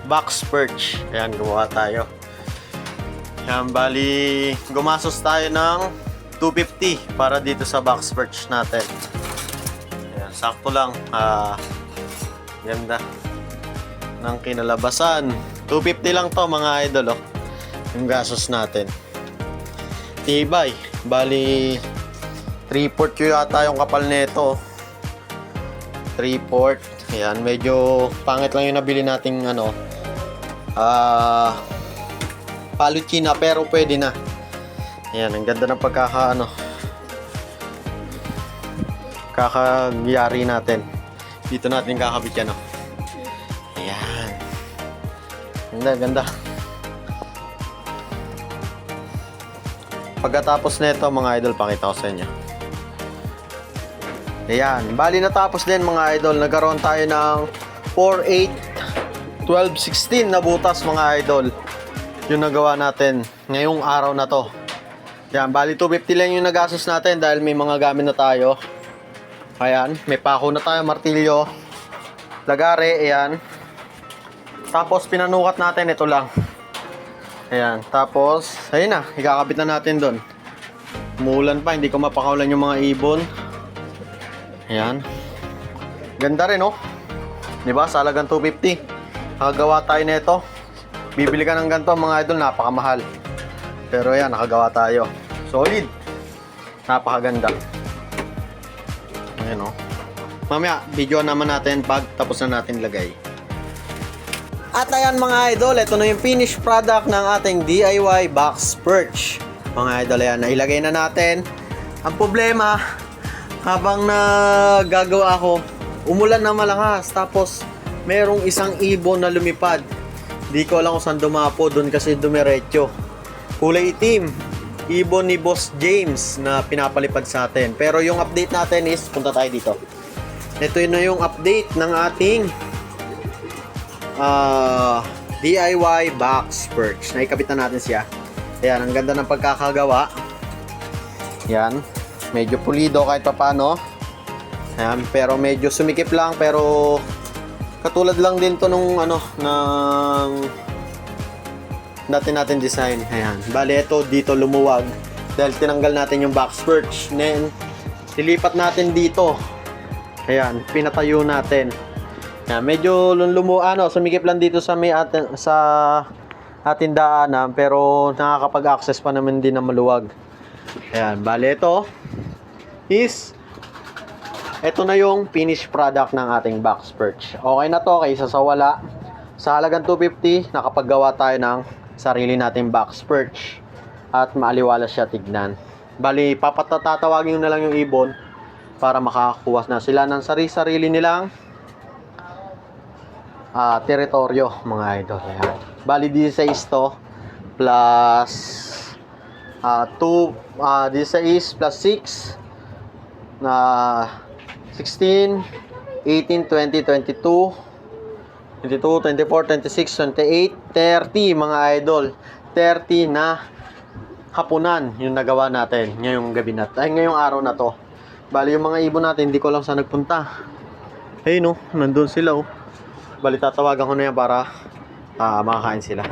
box perch. Ayan, gumawa tayo. Ayan, bali, gumasos tayo ng 250 para dito sa box perch natin. Ayan, sakto lang. Ganda ng kinalabasan. 250 lang to mga idol, oh. Yung gasos natin. Tibay. Bali, 3/4 yung yata yung kapal nito. 3/4. Ayan, medyo pangit lang yung nabili nating paluchina, pero pwede na. Ayan, ang ganda ng kakayari natin. Dito natin kakabit yan, oh. Ayan. Ganda. Pagkatapos nito mga idol, pakita ko sa inyo. Ayan, bali natapos din mga idol. Nagkaroon tayo ng 4, 8, 12, 16 na butas mga idol. Yung nagawa natin ngayong araw na to. Ayan, bali 250 lang yung nagastos natin dahil may mga gamit na tayo. Ayan, may pako na tayo, martilyo, lagare, ayan. Tapos pinanukat natin, ito lang. Ayan, tapos ayun na, ikakabit na natin doon. Umuulan pa, hindi ko mapakawalan yung mga ibon. Ayan. Ganda rin, oh. Diba? Sa halagang 250. Nakagawa tayo nito. Bibili ka ng ganito mga idol, napakamahal. Pero ayan, nakagawa tayo. Solid. Napakaganda. Ayan, oh. Mamaya, video naman natin pag tapos na natin lagay. At ayan mga idol, ito na yung finished product ng ating DIY box perch. Mga idol, ayan, nailagay na natin. Ang problema, habang nagagawa ako, umulan na malakas. Tapos, merong isang ibon na lumipad. Di ko alam kung saan dumapo. Doon kasi dumiretso. Kulay itim. Ibon ni Boss James na pinapalipad sa atin. Pero yung update natin is, punta tayo dito. Ito na yung update ng ating DIY box perch. Naikabit na natin siya. Ayan, ang ganda ng pagkakagawa. Yan. Medyo pulido kahit papano. Ayan, pero medyo sumikip lang, pero katulad lang din to nung ng dati natin design. Ayan, bali ito dito lumuwag dahil tinanggal natin yung box perch. Then nilipat natin dito. Ayan, pinatayo natin. Ayan, medyo sumikip lang dito sa ating daanan, pero nakakapag-access pa naman din na maluwag. Ayan, bali ito na yung finished product ng ating box perch. Okay na to kaysa sa wala. Sa halagang 250, nakapaggawa tayo ng sarili nating box perch at maaliwalas siya tignan. Bali, papatatawagin na lang yung ibon para makakuha na sila ng sarili nilang teritoryo mga idol. Ayan. Bali, 16 to plus 16 plus 6 na 16, 18, 20, 22, 24, 26, 28, 30 mga idol. 30 na hapunan yung nagawa natin ngayong ngayong araw na to. Bali yung mga ibon natin, hindi ko lang saan nagpunta. Hey no, nandun sila, oh. Bali tatawagan ko na yan para makakain sila.